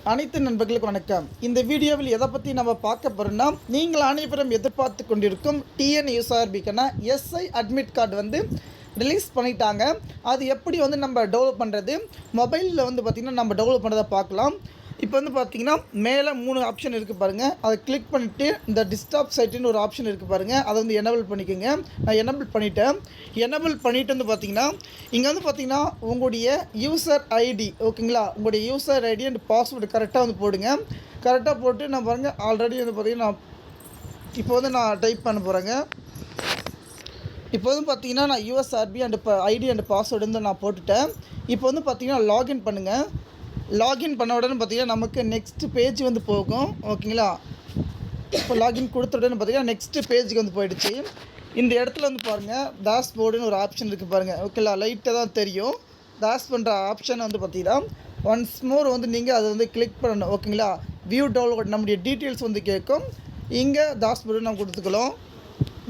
அனைத்து நண்பர்களுக்கு வணக்கம். இந்த வீடியோவில் எதை பற்றி நம்ம பார்க்க போகிறோம்னா, நீங்கள் அனைவரும் எதிர்பார்த்து கொண்டிருக்கும் TNUSRBக்கான எஸ்ஐ அட்மிட் கார்டு ரிலீஸ் பண்ணிட்டாங்க. அது எப்படி நம்ம டெவலப் பண்ணுறது, மொபைலில் பார்த்திங்கன்னா நம்ம டெவலப் பண்ணுறதை பார்க்கலாம். இப்போ பார்த்திங்கன்னா மேலே 3 ஆப்ஷன் இருக்குது பாருங்கள். அதை கிளிக் பண்ணிவிட்டு இந்த டிஸ்டாப் சைட்டுன்னு ஒரு ஆப்ஷன் இருக்குது பாருங்கள். அதை எனேபிள் பண்ணிக்கோங்க. நான் எனேபிள் பண்ணிவிட்டேன். எனேபிள் பண்ணிவிட்டு பார்த்திங்கன்னா இங்கே பார்த்திங்கன்னா உங்களுடைய யூசர் ஐடி ஓகேங்களா, உங்களுடைய யூசர் ஐடி அண்ட் பாஸ்வேர்டு கரெக்டாக போடுங்க. கரெக்டாக போட்டு நான் பாருங்கள் ஆல்ரெடி பார்த்திங்கன்னா இப்போ நான் டைப் பண்ண போகிறேங்க. இப்போ பார்த்திங்கன்னா நான் USRP and ID and password நான் போட்டுட்டேன். இப்போ பார்த்திங்கன்னா லாகின் பண்ணுங்கள். லாகின் பண்ண உடனே பார்த்திங்கன்னா நமக்கு நெக்ஸ்ட் பேஜ் போகும் ஓகேங்களா. இப்போ லாகின் கொடுத்த உடனே பார்த்திங்கன்னா நெக்ஸ்ட் பேஜுக்கு போயிடுச்சு. இந்த இடத்துல பாருங்கள் டேஷ்போர்டுன்னு ஒரு ஆப்ஷன் இருக்குது பாருங்கள் ஓகேங்களா. லைட்டாக தான் தெரியும். டேஷ் பண்ணுற ஆப்ஷன் பார்த்திங்கன்னா ஒன்ஸ் மோர் நீங்கள் அதை கிளிக் பண்ணணும் ஓகேங்களா. வியூ டவுன்லோட் நம்முடைய டீட்டெயில்ஸ் கேட்கும். இங்கே டேஷ்போர்டு நம்ம கொடுத்துக்கலாம்.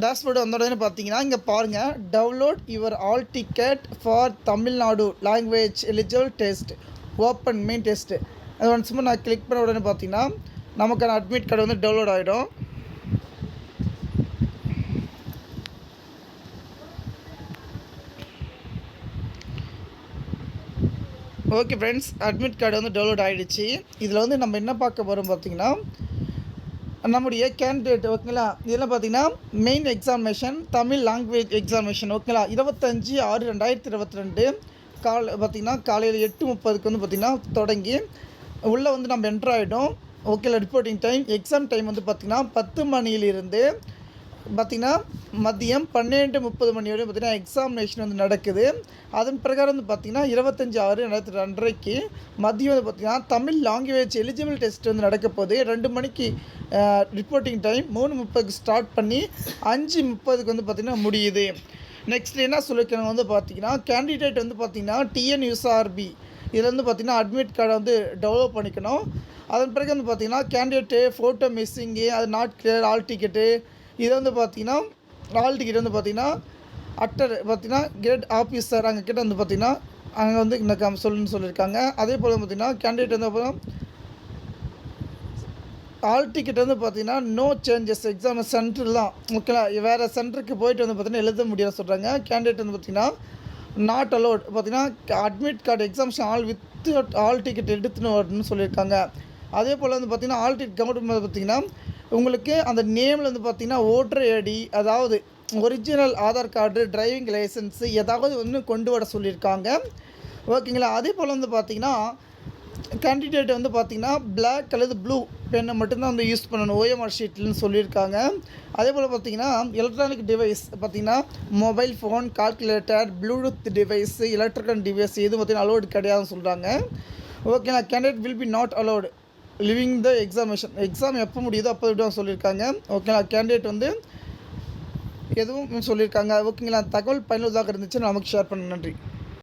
டேஷ்போர்டு வந்த உடனே பார்த்தீங்கன்னா இங்கே பாருங்கள், download your all ticket for Tamil Nadu language eligible test open main test. அது ஒன்ஸ் நான் கிளிக் பண்ண உடனே பார்த்தீங்கன்னா நமக்கான அட்மிட் கார்டு டவுன்லோட் ஆகிடும். Okay friends, admit card download ஆகிடுச்சு. இதில் நம்ம என்ன பார்க்க போகிறோம் பார்த்தீங்கன்னா நம்முடைய கேண்டிடேட் ஓகேங்களா. இதெல்லாம் பார்த்தீங்கன்னா main examination Tamil language examination ஓகேங்களா. 25/6/2022 பார்த்திங்கன்னா காலையில் 8:30க்கு பார்த்திங்கன்னா தொடங்கி உள்ளே நம்ம என்ட்ரு ஆகிடும் ஓகேங்களா. ரிப்போர்ட்டிங் டைம் எக்ஸாம் டைம் பார்த்திங்கன்னா 10 மணியிலிருந்து பார்த்திங்கன்னா மதியம் 12:30 மணி வரையும் பார்த்திங்கன்னா எக்ஸாமினேஷன் நடக்குது. அதன் பிரகாரம் பார்த்திங்கன்னா 25/6/2022 மதியம் பார்த்திங்கன்னா தமிழ் லாங்குவேஜ் எலிஜிபிள் டெஸ்ட் நடக்க போகுது. 2 மணிக்கு ரிப்போர்ட்டிங் டைம், 3:30க்கு ஸ்டார்ட் பண்ணி 5:30க்கு பார்த்திங்கன்னா முடியுது. நெக்ஸ்ட் என்ன சொல்லியிருக்காங்க பார்த்திங்கன்னா கேண்டிடேட் பார்த்திங்கன்னா TNUSRB இதில் பார்த்திங்கன்னா அட்மிட் கார்டை டெவலப் பண்ணிக்கணும். அதன் பிறகு பார்த்திங்கன்னா கேண்டிடேட்டு ஃபோட்டோ மிஸ்ஸிங்கு, அது நாட் கிளியர், ஆல் டிக்கெட்டு, இதை பார்த்திங்கன்னா ஆல் டிக்கெட் பார்த்திங்கன்னா அட்டர் பார்த்திங்கன்னா கிரேட் ஆஃபீஸர் அங்கே கிட்ட பார்த்திங்கன்னா அங்கே இந்த சொல்லியிருக்காங்க. அதே போல் பார்த்திங்கன்னா கேண்டிடேட் அப்புறம் ஆல் டிக்கெட் பார்த்திங்கன்னா நோ சேஞ்சஸ், எக்ஸாம் சென்டர்லாம் ஓகேங்களா. வேறு சென்டருக்கு போயிட்டு பார்த்திங்கன்னா எழுத முடியாது சொல்கிறாங்க. கேண்டிடேட் பார்த்திங்கன்னா நாட் அலோட் பார்த்திங்கன்னா admit card exemption all with all ticket எடுத்துன்னு வரணும்னு சொல்லியிருக்காங்க. அதே போல் பார்த்திங்கன்னா ஆல் டிக்கெட் கவுண்ட் பார்த்திங்கன்னா உங்களுக்கு அந்த நேமில் பார்த்திங்கன்னா ஓட்டர் ஐடி, அதாவது original Aadhaar card, driving licence ஏதாவது கொண்டு வர சொல்லியிருக்காங்க ஓகேங்களா. அதே போல் பார்த்திங்கன்னா கேண்டிடேட் பார்த்திங்கன்னா பிளாக் அல்லது ப்ளூ பெண்ணை மட்டும்தான் யூஸ் பண்ணணும் ஓஎம்ஆர் ஷீட்லன்னு சொல்லியிருக்காங்க. அதே போல் பார்த்திங்கன்னா எலக்ட்ரானிக் டிவைஸ் பார்த்திங்கன்னா mobile phone, calculator, Bluetooth device, electrical device எதுவும் பார்த்திங்கன்னா அலோடு கிடையாதுன்னு சொல்கிறாங்க ஓகேங்களா. Candidate will be not allowed living the examination, exam எப்போ முடியுதோ அப்போ விட சொல்லியிருக்காங்க ஓகேங்களா. கேண்டிடேட் எதுவும் சொல்லியிருக்காங்க ஓகேங்களா. தகவல் பயனுள்ளதாக இருந்துச்சு நமக்கு ஷேர் பண்ண நன்றி.